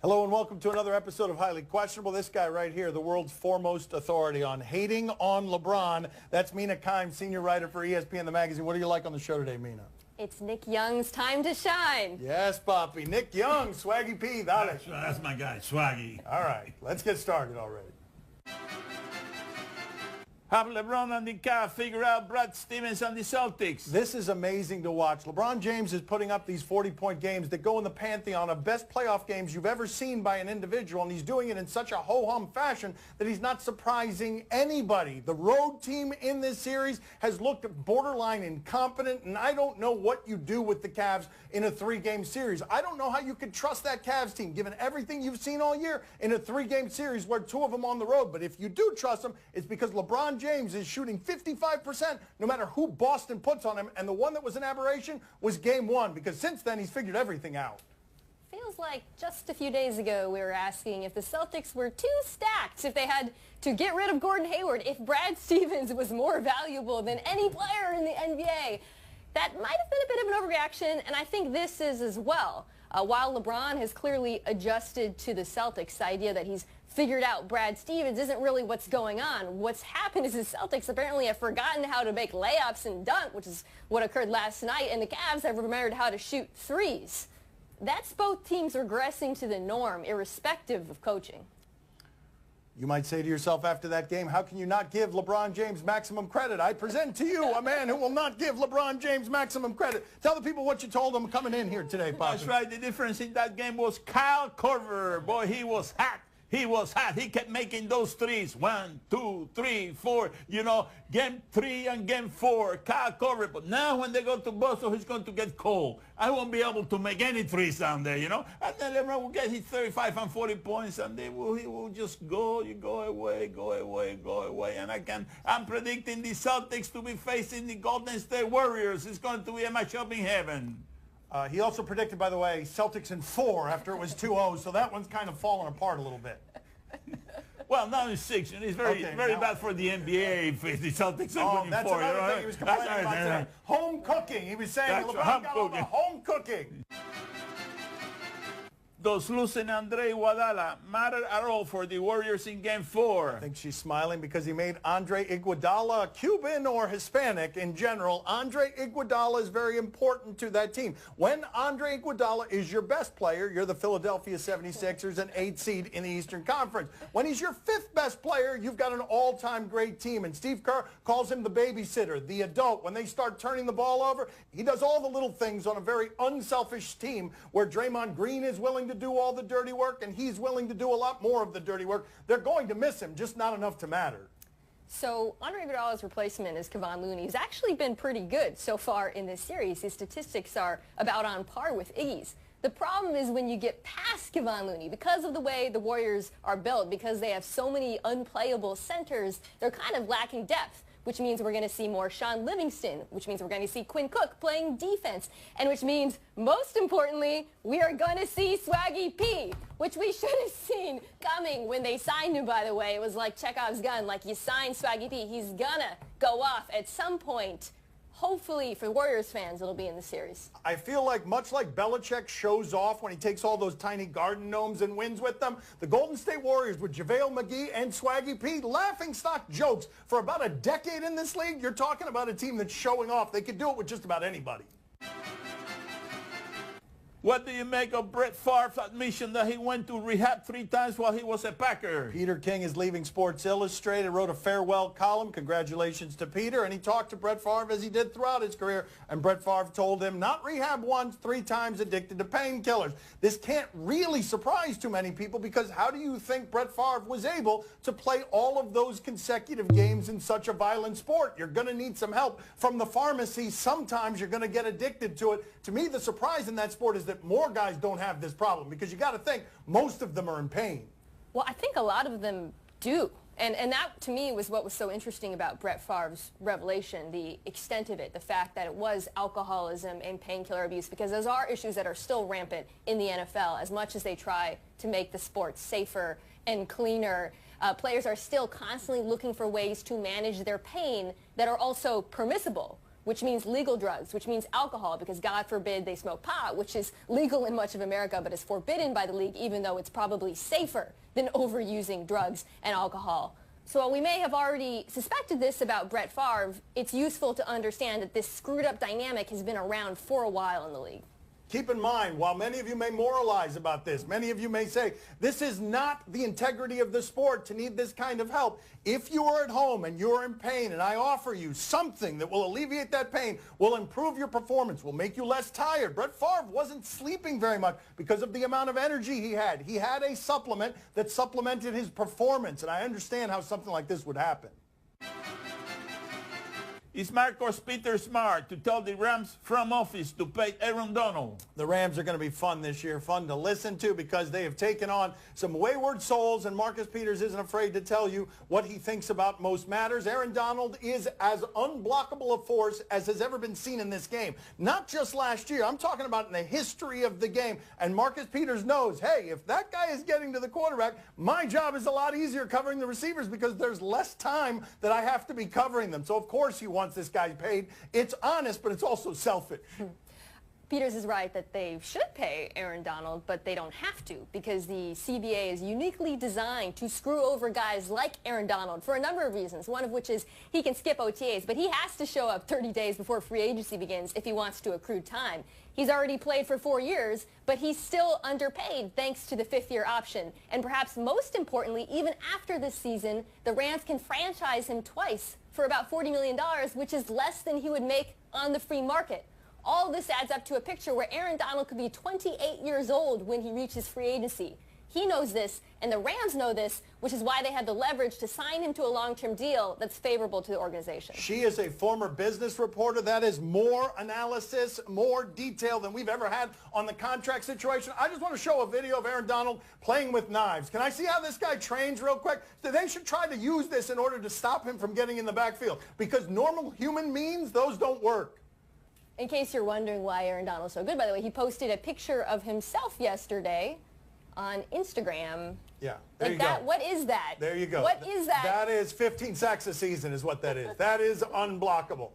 Hello and welcome to another episode of Highly Questionable. This guy right here, the world's foremost authority on hating on LeBron. That's Mina Kimes, senior writer for ESPN, the magazine. What do you like on the show today, Mina? It's Nick Young's time to shine. Yes, Papi. Nick Young, Swaggy P. That's my guy, Swaggy. All right, let's get started already. Have LeBron and the Cavs figure out Brad Stevens and the Celtics. This is amazing to watch. LeBron James is putting up these 40-point games that go in the pantheon of best playoff games you've ever seen by an individual, and he's doing it in such a ho-hum fashion that he's not surprising anybody. The road team in this series has looked borderline incompetent, and I don't know what you do with the Cavs in a three-game series. I don't know how you could trust that Cavs team, given everything you've seen all year in a three-game series where two of them on the road. But if you do trust them, it's because LeBron James is shooting 55% no matter who Boston puts on him, and the one that was an aberration was game one, because since then he's figured everything out. Feels like just a few days ago we were asking if the Celtics were too stacked, if they had to get rid of Gordon Hayward, if Brad Stevens was more valuable than any player in the NBA. That might have been a bit of an overreaction, and I think this is as well. While LeBron has clearly adjusted to the Celtics, the idea that he's figured out Brad Stevens isn't really what's going on. What's happened is the Celtics apparently have forgotten how to make layups and dunk, which is what occurred last night, and the Cavs have remembered how to shoot threes. That's both teams regressing to the norm, irrespective of coaching. You might say to yourself after that game, how can you not give LeBron James maximum credit? I present to you a man who will not give LeBron James maximum credit. Tell the people what you told him coming in here today, Pop. That's right. The difference in that game was Kyle Korver. Boy, he was hot. He was hot. He kept making those threes. 1, 2, 3, 4. You know, game 3 and game 4, Kyle Korver. But now when they go to Boston, he's going to get cold. I won't be able to make any threes down there, you know. And then LeBron will get his 35 and 40 points, and he will just go. You go away, go away, go away. And I'm predicting the Celtics to be facing the Golden State Warriors. It's going to be a matchup in heaven. He also predicted, by the way, Celtics in 4 after it was 2-0, so that one's kind of fallen apart a little bit. Well, now it's 6, and it's very bad for the NBA if the Celtics are winning 4. That's another thing he was complaining about today. Home cooking. He was saying LeBron got all the home cooking. Does losing Andre Iguodala matter at all for the Warriors in Game 4? I think she's smiling because he made Andre Iguodala Cuban or Hispanic in general. Andre Iguodala is very important to that team. When Andre Iguodala is your best player, you're the Philadelphia 76ers, an 8th seed in the Eastern Conference. When he's your 5th best player, you've got an all-time great team. And Steve Kerr calls him the babysitter, the adult. When they start turning the ball over, he does all the little things on a very unselfish team where Draymond Green is willing to do all the dirty work, and he's willing to do a lot more of the dirty work. They're going to miss him, just not enough to matter. So Andre Iguodala's replacement is Kevon Looney. He's actually been pretty good so far in this series. His statistics are about on par with Iggy's. The problem is when you get past Kevon Looney, because of the way the Warriors are built, because they have so many unplayable centers, they're kind of lacking depth, which means we're going to see more Sean Livingston, which means we're going to see Quinn Cook playing defense, and which means, most importantly, we are going to see Swaggy P, which we should have seen coming when they signed him, by the way. It was like Chekhov's gun, like you signed Swaggy P, he's going to go off at some point. Hopefully, for Warriors fans, it'll be in the series. I feel like, much like Belichick shows off when he takes all those tiny garden gnomes and wins with them, the Golden State Warriors with JaVale McGee and Swaggy P, laughingstock jokes for about a decade in this league. You're talking about a team that's showing off. They could do it with just about anybody. What do you make of Brett Favre's admission that he went to rehab 3 times while he was a Packer? Peter King is leaving Sports Illustrated, wrote a farewell column. Congratulations to Peter. And he talked to Brett Favre as he did throughout his career. And Brett Favre told him, not rehab once, 3 times addicted to painkillers. This can't really surprise too many people, because how do you think Brett Favre was able to play all of those consecutive games in such a violent sport? You're going to need some help from the pharmacy. Sometimes you're going to get addicted to it. To me, the surprise in that sport is that more guys don't have this problem, because you got to think most of them are in pain. Well, I think a lot of them do. And that, to me, was what was so interesting about Brett Favre's revelation, the extent of it, the fact that it was alcoholism and painkiller abuse, because those are issues that are still rampant in the NFL. As much as they try to make the sport safer and cleaner, players are still constantly looking for ways to manage their pain that are also permissible. which means legal drugs, which means alcohol, because God forbid they smoke pot, which is legal in much of America but is forbidden by the league, even though it's probably safer than overusing drugs and alcohol. So while we may have already suspected this about Brett Favre, it's useful to understand that this screwed up dynamic has been around for a while in the league. Keep in mind, while many of you may moralize about this, many of you may say, this is not the integrity of the sport to need this kind of help. If you are at home and you're in pain and I offer you something that will alleviate that pain, will improve your performance, will make you less tired. Brett Favre wasn't sleeping very much because of the amount of energy he had. He had a supplement that supplemented his performance, and I understand how something like this would happen. Is Marcus Peter smart to tell the Rams front office to pay Aaron Donald? The Rams are going to be fun this year, fun to listen to because they have taken on some wayward souls, and Marcus Peters isn't afraid to tell you what he thinks about most matters. Aaron Donald is as unblockable a force as has ever been seen in this game. Not just last year. I'm talking about in the history of the game. And Marcus Peters knows, hey, if that guy is getting to the quarterback, my job is a lot easier covering the receivers because there's less time that I have to be covering them. So, of course, he wants this guy paid. It's honest, but it's also selfish. Peters is right that they should pay Aaron Donald, but they don't have to because the CBA is uniquely designed to screw over guys like Aaron Donald for a number of reasons, one of which is he can skip OTAs, but he has to show up 30 days before free agency begins if he wants to accrue time. He's already played for 4 years, but he's still underpaid thanks to the fifth-year option. And perhaps most importantly, even after this season, the Rams can franchise him twice for about $40 million, which is less than he would make on the free market. All this adds up to a picture where Aaron Donald could be 28 years old when he reaches free agency. He knows this, and the Rams know this, which is why they have the leverage to sign him to a long-term deal that's favorable to the organization. She is a former business reporter. That is more analysis, more detail than we've ever had on the contract situation. I just want to show a video of Aaron Donald playing with knives. Can I see how this guy trains real quick? They should try to use this in order to stop him from getting in the backfield because normal human means, those don't work. In case you're wondering why Aaron Donald's so good, by the way, he posted a picture of himself yesterday on Instagram. Yeah, there you go. What is that? There you go. What is that? That is 15 sacks a season is what that is. That is unblockable.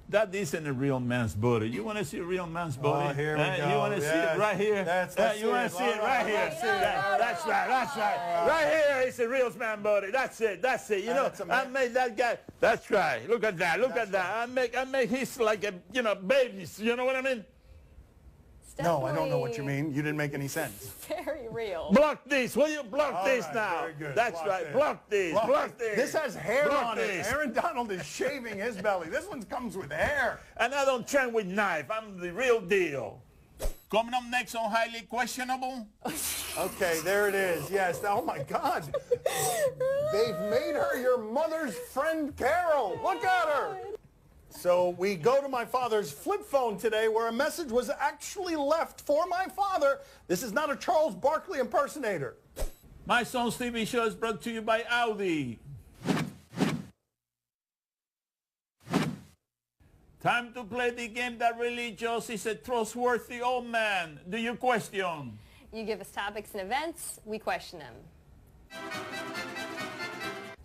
That isn't a real man's body. You want to see a real man's body? Oh, here we go. You want to see it right here? You want to see it right here? That's right. That's right. Right here is a real man's body. That's it. That's it. You know, I made that guy. That's right. Look at that. Look at that. I make his like a, you know, babies. You know what I mean? No, I don't know what you mean. You didn't make any sense. Very real. Block this. Will you block this right, now? very good. That's Block right. this. Block this. Block this. This has hair Block on this. it. Aaron Donald is shaving his belly. This one comes with hair. And I don't train with knife. I'm the real deal. Coming up next on Highly Questionable. Okay, there it is. Yes. Oh, my God. They've made her your mother's friend, Carol. Look at her. So we go to my father's flip phone today where a message was actually left for my father. This is not a Charles Barkley impersonator. My son's TV show is brought to you by Audi. Time to play the game that really just is a trustworthy old man. Do you question? You give us topics and events, we question them.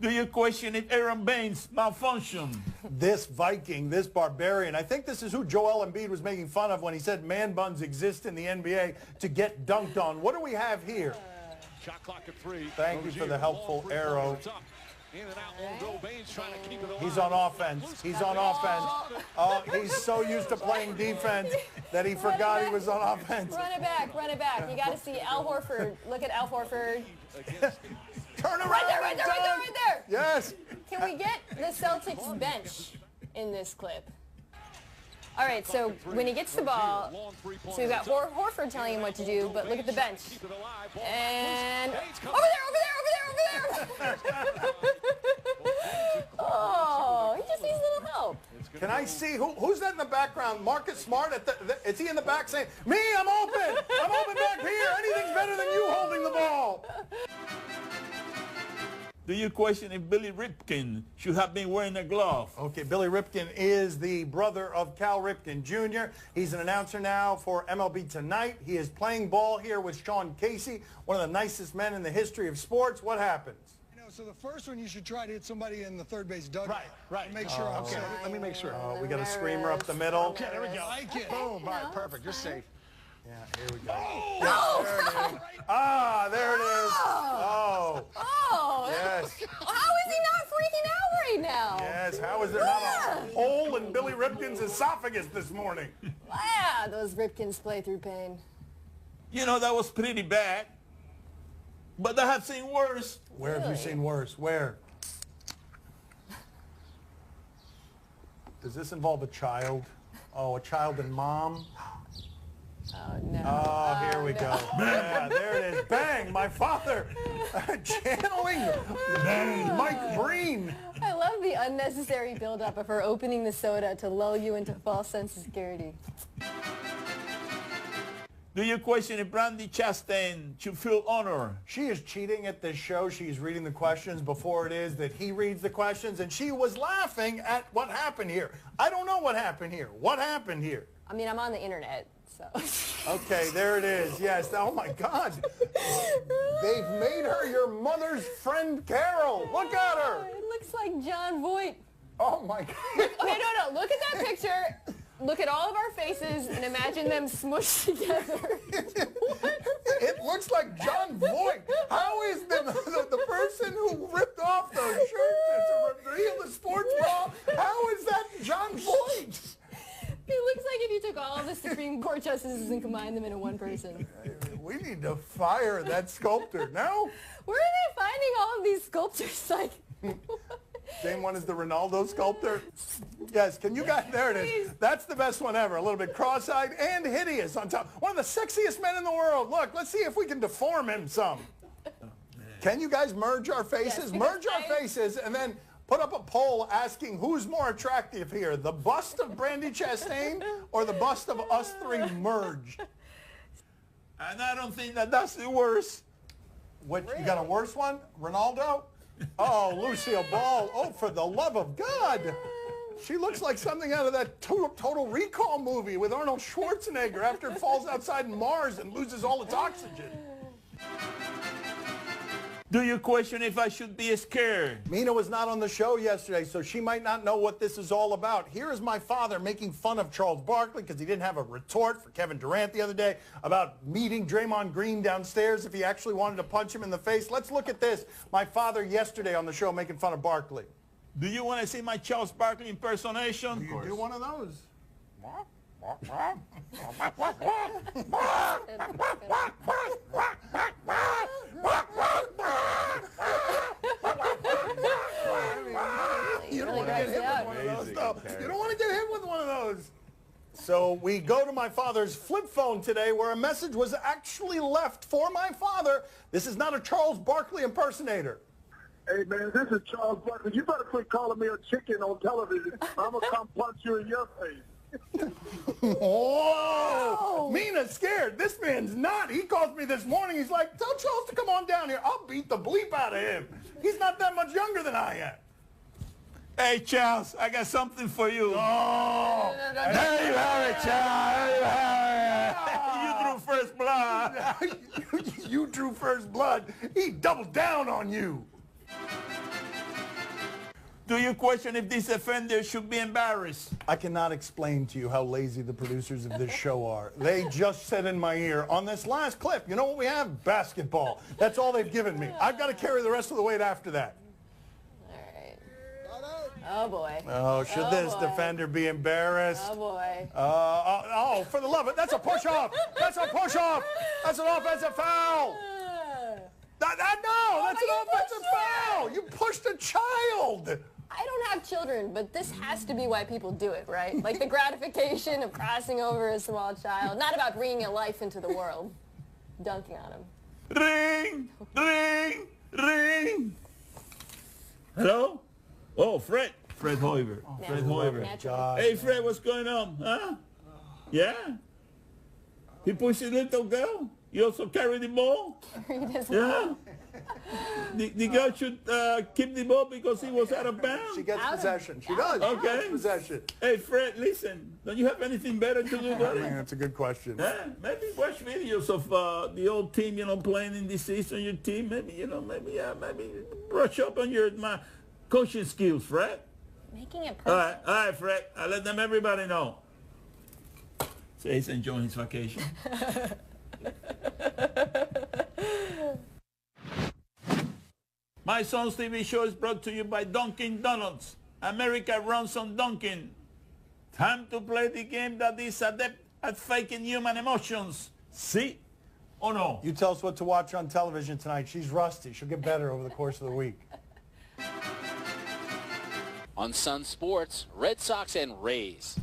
Do you question if Aaron Baines malfunctioned? This Viking, this barbarian, I think this is who Joel Embiid was making fun of when he said man buns exist in the NBA to get dunked on. What do we have here? Shot clock at 3. Thank you for the helpful arrow. He's on offense. He's on offense. Oh, he's so used to playing defense that he forgot he was on offense. Run it back, run it back. You got to see Al Horford. Look at Al Horford. Turn around. Right there, right there, right there, right there. Yes. Can we get the Celtics bench in this clip? All right, so when he gets the ball, so we've got Horford telling him what to do, but look at the bench. And over there. Oh, he just needs a little help. Can I see who's that in the background? Marcus Smart. Is he in the back saying, "Me, I'm open. I'm open back here. Anything's better than you holding the ball." Do you question if Billy Ripken should have been wearing a glove? Okay, Billy Ripken is the brother of Cal Ripken Jr. He's an announcer now for MLB Tonight. He is playing ball here with Sean Casey, one of the nicest men in the history of sports. What happens? So the first one, you should try to hit somebody in the third base dugout. Right. Make sure I'm Okay, safe. let me make sure. Oh, we got a screamer up the middle. Okay, there we go. I like it. Boom. All right, perfect. You're safe. Yeah, here we go. No! There it is. Ah, there it is. Oh. Oh! Yes. How is he not freaking out right now? Yes, how is there not a hole in Billy Ripken's esophagus this morning? Yeah, those Ripkins play through pain. You know, that was pretty bad. But I have seen worse. Where have you seen worse? Where? Does this involve a child? Oh, a child and mom? Oh, no. Oh, here we go. Yeah, there it is. Bang, my father. Channeling Mike Breen. I love the unnecessary buildup of her opening the soda to lull you into false sense of security. Do you question if Brandy Chastain should feel honor? She is cheating at this show. She's reading the questions before it is that he reads the questions, and she was laughing at what happened here. I don't know what happened here. What happened here? I mean, I'm on the internet, so. Okay, there it is. Yes. Oh, my God. They've made her your mother's friend, Carol. Look at her. It looks like John Voight. Oh, my God. Okay, no. Look at that picture. Look at all of our faces and imagine them smushed together. It looks like John Voight. How is the person who ripped off those shirts to reveal the sports bra? How is that John Voight? It looks like if you took all of the Supreme Court justices and combined them into one person. We need to fire that sculptor. No? Where are they finding all of these sculptors? Like, Same one as the Ronaldo sculptor? Yes, can you guys, there it is. That's the best one ever. A little bit cross-eyed and hideous on top. One of the sexiest men in the world. Look, let's see if we can deform him some. Can you guys merge our faces? Yes, Merge our faces and then put up a poll asking who's more attractive here, the bust of Brandy Chastain or the bust of us three merged? And I don't think that that's the worst. What, you got a worse one? Ronaldo? Oh, Lucille Ball. Oh, for the love of God. She looks like something out of that Total Recall movie with Arnold Schwarzenegger after it falls outside Mars and loses all its oxygen. Do you question if I should be scared? Mina was not on the show yesterday, so she might not know what this is all about. Here is my father making fun of Charles Barkley because he didn't have a retort for Kevin Durant the other day about meeting Draymond Green downstairs if he actually wanted to punch him in the face. Let's look at this. My father yesterday on the show making fun of Barkley. Do you want to see my Charles Barkley impersonation? Do you do one of those? You don't want to get hit with one of those, though. You don't want to get hit with one of those. So we go to my father's flip phone today where a message was actually left for my father. This is not a Charles Barkley impersonator. Hey, man, this is Charles Barkley. You better quit calling me a chicken on television. I'm going to come punch you in your face. Whoa! Mina's scared. This man's not. He called me this morning. He's like, tell Charles to come on down here. I'll beat the bleep out of him. He's not that much younger than I am. Hey, Charles, I got something for you. Oh! There you have it, Charles. You drew first blood. You drew first blood. He doubled down on you. Do you question if this offender should be embarrassed? I cannot explain to you how lazy the producers of this show are. They just said in my ear, on this last clip, you know what we have? Basketball. That's all they've given me. I've got to carry the rest of the weight after that. All right. Oh, boy. Oh, should this defender be embarrassed? Oh, boy. Oh, for the love of it, that's a push-off. That's a push-off. That's an offensive foul. No, that's an offensive foul. You pushed a child. I don't have children, but this has to be why people do it, right? Like the gratification of crossing over a small child, not about bringing a life into the world. Dunking on him. Ring, ring, ring. Hello? Oh, Fred. Fred Hoiber. Fred Hoiber. Hey, Fred, what's going on? Huh? Yeah? He pushed a little girl? You also carry the ball? He does Yeah? not. The girl should keep the ball because he was out of bounds. She gets possession. She does. Okay. She gets possession. Hey, Fred, listen. Don't you have anything better to do, I buddy? mean, that's a good question. Maybe watch videos of the old team, playing in the season, your team. Maybe, maybe brush up on your coaching skills, Fred. Making it All personal. right, Fred. I'll let everybody know. Say he's enjoying his vacation. My Son's TV show is brought to you by Dunkin' Donuts. America runs on Dunkin'. Time to play the game that is adept at faking human emotions. See or no? You tell us what to watch on television tonight. She's rusty. She'll get better over the course of the week. On Sun Sports, Red Sox and Rays.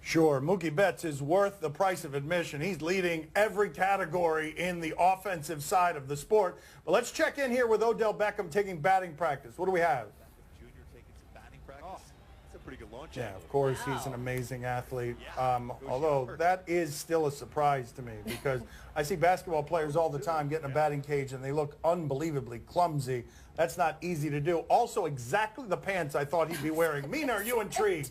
Sure, Mookie Betts is worth the price of admission. He's leading every category in the offensive side of the sport. But let's check in here with Odell Beckham taking batting practice. What do we have? Junior taking some batting practice. That's a pretty good launch. Yeah, of course, he's an amazing athlete. Although that is still a surprise to me because I see basketball players all the time get in a batting cage and they look unbelievably clumsy. That's not easy to do. Also, exactly the pants I thought he'd be wearing. Mina, are you intrigued?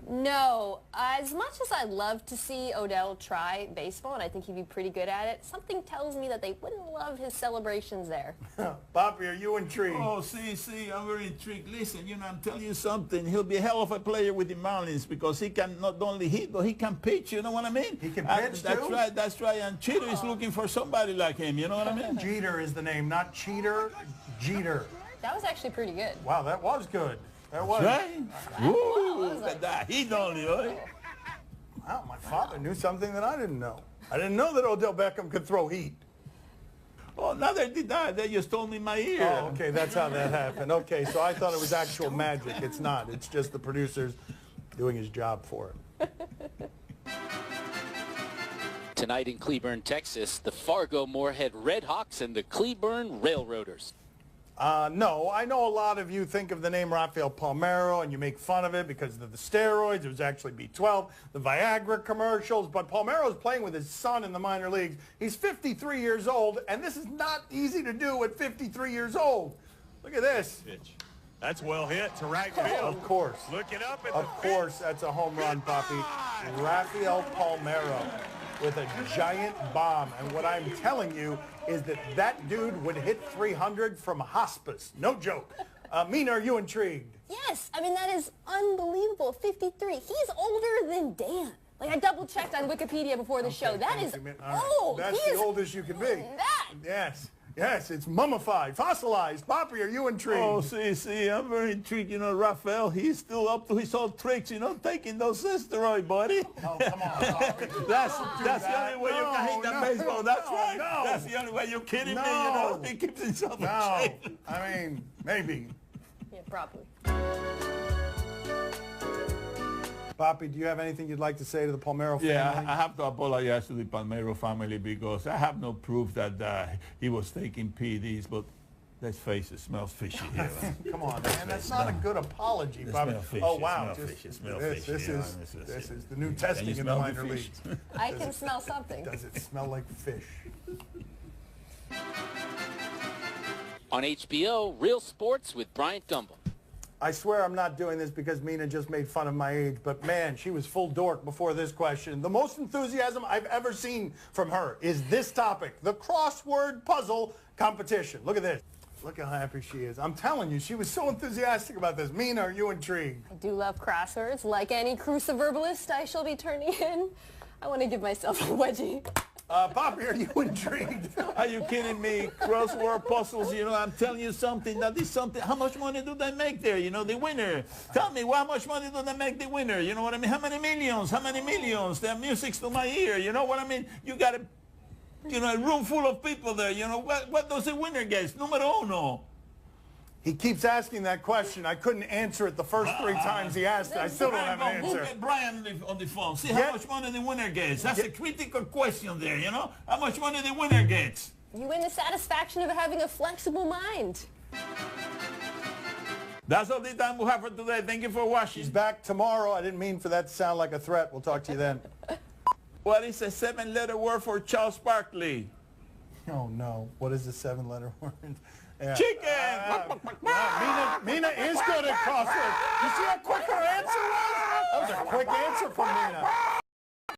No. As much as I'd love to see Odell try baseball, and I think he'd be pretty good at it, something tells me that they wouldn't love his celebrations there. Bobby, are you intrigued? Oh, see, I'm very intrigued. Listen, I'm telling you something. He'll be a hell of a player with the Marlins because he can not only hit, but he can pitch. You know what I mean? He can pitch, That's too? right, that's right. And Cheater is looking for somebody like him. You know what I mean? Jeter is the name, not cheater, Jeter. That was actually pretty good. Wow, that was good. That was. Right? Ooh, look at that. He don't know. Wow, my father knew something that I didn't know. I didn't know that Odell Beckham could throw heat. Oh, neither did I. They just told me in my ear. Oh, okay, that's how that happened. Okay, so I thought it was actual magic. It's not. It's just the producers doing his job for him. Tonight in Cleburne, Texas, the Fargo-Moorhead Redhawks and the Cleburne Railroaders. No, I know a lot of you think of the name Rafael Palmeiro and you make fun of it because of the steroids. It was actually B12, the Viagra commercials. But Palmeiro's playing with his son in the minor leagues. He's 53 years old, and this is not easy to do at 53 years old. Look at this. Pitch. That's well hit to right field. Of course. Looking up at Of course, that's a home run, Poppy. Rafael Palmeiro with a giant bomb. And what I'm telling you is that dude would hit 300 from hospice. No joke. Mina, are you intrigued? Yes, I mean, that is unbelievable. 53. He's older than Dan. Like, I double-checked on Wikipedia before the show. That is old. That's He the is oldest you can be. that. Yes. Yes, it's mummified, fossilized. Poppy, are you intrigued? Oh, see, I'm very intrigued. Rafael, he's still up to his old tricks, taking those steroids, buddy. Oh, come on. That's the only way you can hit that baseball. That's right. No. That's the only way. You're kidding me, No. He keeps himself in No, shape. I mean, maybe. Yeah, probably. Poppy, do you have anything you'd like to say to the Palmeiro family? Yeah, I have to apologize to the Palmeiro family because I have no proof that he was taking PEDs, but let's face it, smells fishy here. Come on, man. That's not a good apology, Poppy. Smell fishy, Oh, wow. smell fishy, smell This fishy. is the new testing in the smell the minor fish? leagues. I can smell something. Does it smell like fish? On HBO, Real Sports with Bryant Gumbel. I swear I'm not doing this because Mina just made fun of my age, but man, she was full dork before this question. The most enthusiasm I've ever seen from her is this topic, the crossword puzzle competition. Look at this. Look how happy she is. I'm telling you, she was so enthusiastic about this. Mina, are you intrigued? I do love crosswords. Like any cruciverbalist I shall be turning in, I want to give myself a wedgie. Poppy, are you intrigued? Are you kidding me? Crossword puzzles, I'm telling you something. That is something. How much money do they make there? The winner. Tell me, how much money do they make the winner? You know what I mean? How many millions? How many millions? Their music's to my ear. You know what I mean? You got a room full of people there. What does the winner get? Numero uno. He keeps asking that question. I couldn't answer it the first 3 times he asked it. I still don't have an We'll answer. get Brian on the phone. See how much money the winner gets. That's a critical question there, How much money the winner gets. You win the satisfaction of having a flexible mind. That's all the time we have for today. Thank you for watching. He's back tomorrow. I didn't mean for that to sound like a threat. We'll talk to you then. What is a 7-letter word for Charles Barkley? Oh, no. What is the 7-letter word? Yeah. Chicken! Mina is good at crosswords. You see how quick her answer was? That was a quick answer from Mina.